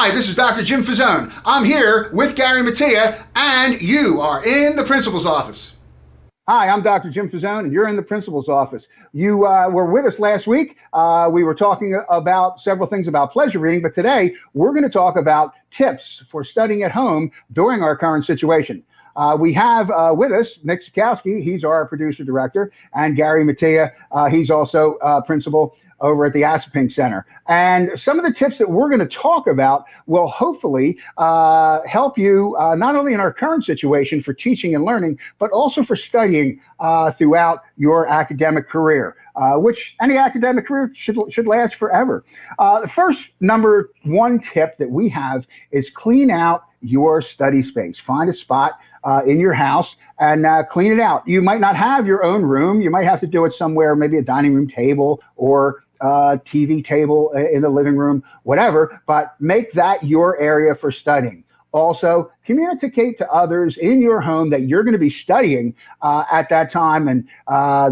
Hi, this is Dr. Jim Fazone. I'm here with Gary Mattia, and you are in the principal's office. Hi, I'm Dr. Jim Fazone, and you're in the principal's office. You were with us last week. We were talking about several things about pleasure reading, but today we're going to talk about tips for studying at home during our current situation. We have with us Nick Sukowski. He's our producer director, and Gary Mattia. He's also principal over at the Asapink Center. And some of the tips that we're going to talk about will hopefully help you not only in our current situation for teaching and learning, but also for studying throughout your academic career, which any academic career should last forever. The first number one tip that we have is clean out your study space. Find a spot in your house and clean it out. You might not have your own room. You might have to do it somewhere, maybe a dining room table or TV table in the living room, whatever, but make that your area for studying. Also, communicate to others in your home that you're going to be studying at that time, and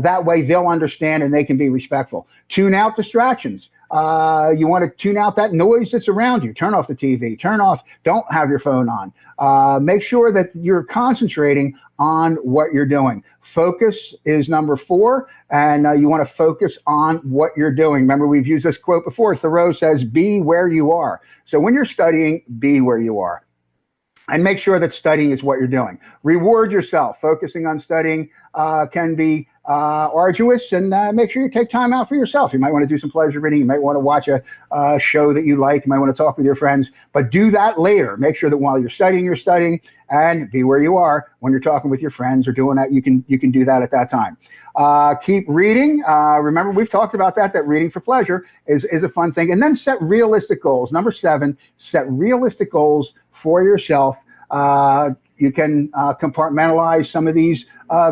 that way they'll understand and they can be respectful. Tune out distractions. You want to tune out that noise that's around you. Turn off the TV, don't have your phone on. Make sure that you're concentrating on what you're doing. Focus is number 4, and you want to focus on what you're doing. Remember, we've used this quote before. Thoreau says, be where you are. So when you're studying, be where you are. And make sure that studying is what you're doing. Reward yourself. Focusing on studying can be arduous, and make sure you take time out for yourself. You might want to do some pleasure reading. You might want to watch a show that you like. You might want to talk with your friends, but do that later. Make sure that while you're studying, and be where you are when you're talking with your friends or doing that. You can do that at that time. Keep reading. Remember, we've talked about that reading for pleasure is a fun thing. And then set realistic goals. Number 7, set realistic goals for yourself. You can compartmentalize some of these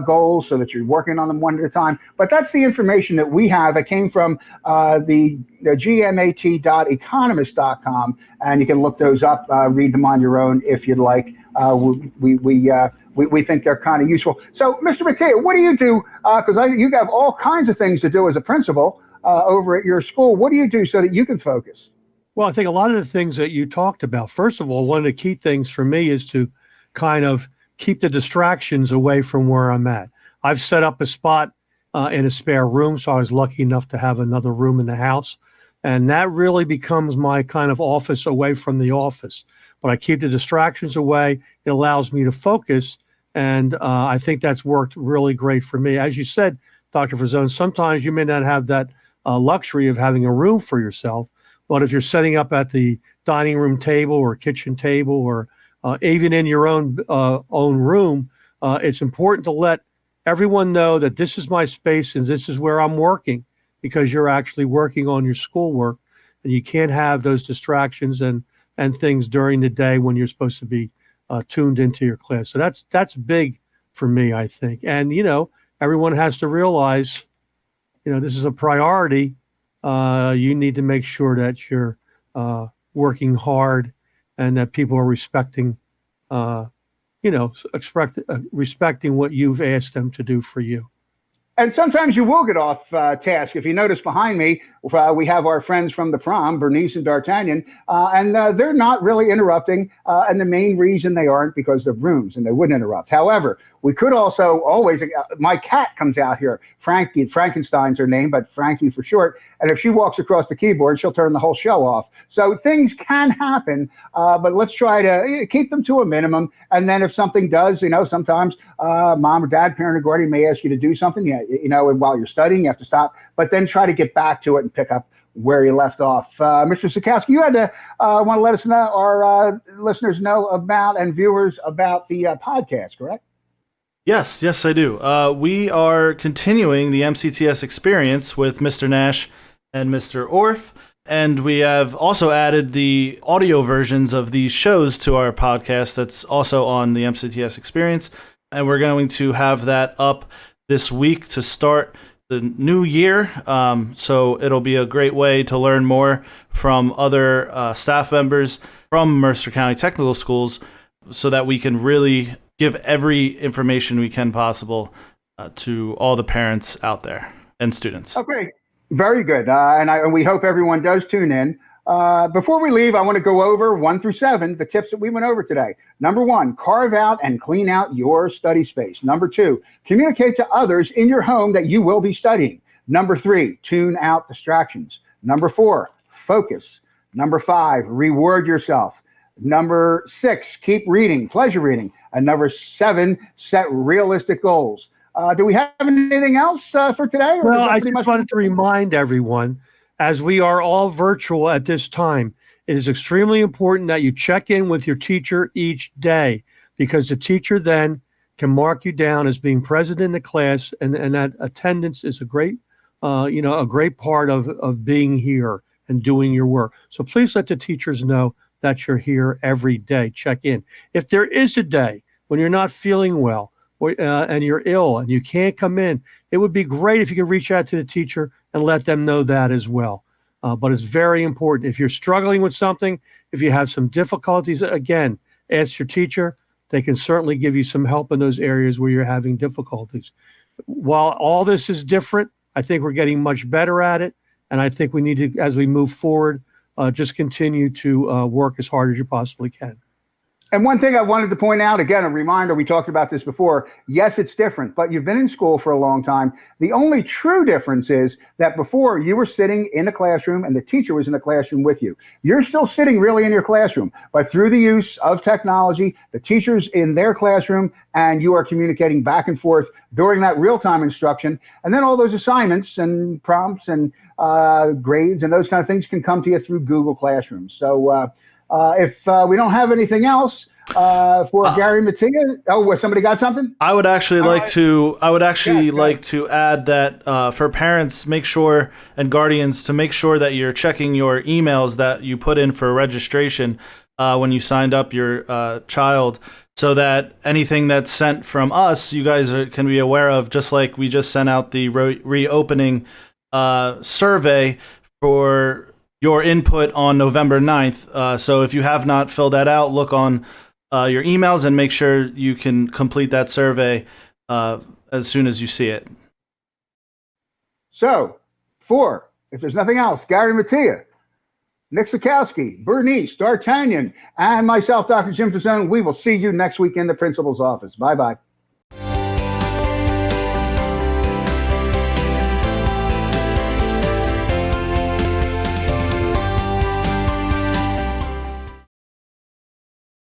goals so that you're working on them one at a time. But that's the information that we have. It came from the gmat.economist.com, and you can look those up, read them on your own if you'd like. We think they're kind of useful. So, Mr. Mattia, what do you do? Because you have all kinds of things to do as a principal over at your school. What do you do so that you can focus? Well, I think a lot of the things that you talked about, first of all, one of the key things for me is to kind of keep the distractions away from where I'm at. I've set up a spot in a spare room, so I was lucky enough to have another room in the house. And that really becomes my kind of office away from the office. But I keep the distractions away. It allows me to focus. And I think that's worked really great for me. As you said, Dr. Fazone, sometimes you may not have that luxury of having a room for yourself. But if you're setting up at the dining room table or kitchen table or even in your own room, it's important to let everyone know that this is my space and this is where I'm working, because you're actually working on your schoolwork, and you can't have those distractions and things during the day when you're supposed to be tuned into your class. So that's big for me, I think. And, everyone has to realize, this is a priority. You need to make sure that you're working hard and that people are respecting what you've asked them to do for you. And sometimes you will get off task. If you notice behind me, we have our friends from the prom, Bernice and D'Artagnan, and they're not really interrupting. And the main reason they aren't because they're rooms and they wouldn't interrupt. However, we could also always, my cat comes out here, Frankie, Frankenstein's her name, but Frankie for short. And if she walks across the keyboard, she'll turn the whole show off. So things can happen, but let's try to keep them to a minimum. And then if something does, sometimes mom or dad, parent or guardian may ask you to do something, while you're studying, you have to stop, but then try to get back to it and pick up where you left off. Mr. Sukowski, you had to want to let us know, our listeners know about and viewers about the podcast, correct? Yes, I do. We are continuing the MCTS experience with Mr. Nash and Mr. Orff, and we have also added the audio versions of these shows to our podcast that's also on the MCTS experience, and we're going to have that up this week to start the new year. So it'll be a great way to learn more from other staff members from Mercer County Technical Schools so that we can really give every information we can possible to all the parents out there and students. Okay, very good. And we hope everyone does tune in. Before we leave, I want to go over 1 through 7, the tips that we went over today. Number 1, carve out and clean out your study space. Number 2, communicate to others in your home that you will be studying. Number 3, tune out distractions. Number 4, focus. Number 5, reward yourself. Number 6, keep reading, pleasure reading. And number 7, set realistic goals. Do we have anything else for today? Or Well, I just wanted to remind everyone, as we are all virtual at this time, it is extremely important that you check in with your teacher each day, because the teacher then can mark you down as being present in the class, and that attendance is a great, a great part of being here and doing your work. So please let the teachers know that you're here every day. Check in. If there is a day when you're not feeling well, and you're ill and you can't come in, it would be great if you could reach out to the teacher and let them know that as well. But it's very important. If you're struggling with something, if you have some difficulties, again, ask your teacher. They can certainly give you some help in those areas where you're having difficulties. While all this is different, I think we're getting much better at it. And I think we need to, as we move forward, just continue to work as hard as you possibly can. And one thing I wanted to point out, again, a reminder, we talked about this before. Yes, it's different, but you've been in school for a long time. The only true difference is that before you were sitting in a classroom and the teacher was in the classroom with you. You're still sitting really in your classroom, but through the use of technology, the teacher's in their classroom and you are communicating back and forth during that real-time instruction. And then all those assignments and prompts and grades and those kind of things can come to you through Google Classroom. So, if we don't have anything else for Gary Mattia, somebody got something? I would actually like to add that for parents, make sure, and guardians, to make sure that you're checking your emails that you put in for registration when you signed up your child, so that anything that's sent from us, you guys can be aware of. Just like we just sent out the reopening survey for your input on November 9th. So if you have not filled that out, look on your emails and make sure you can complete that survey as soon as you see it. So, if there's nothing else, Gary Mattia, Nick Sukowski, Bernice, D'Artagnan, and myself, Dr. Jim Fazone, we will see you next week in the principal's office. Bye-bye.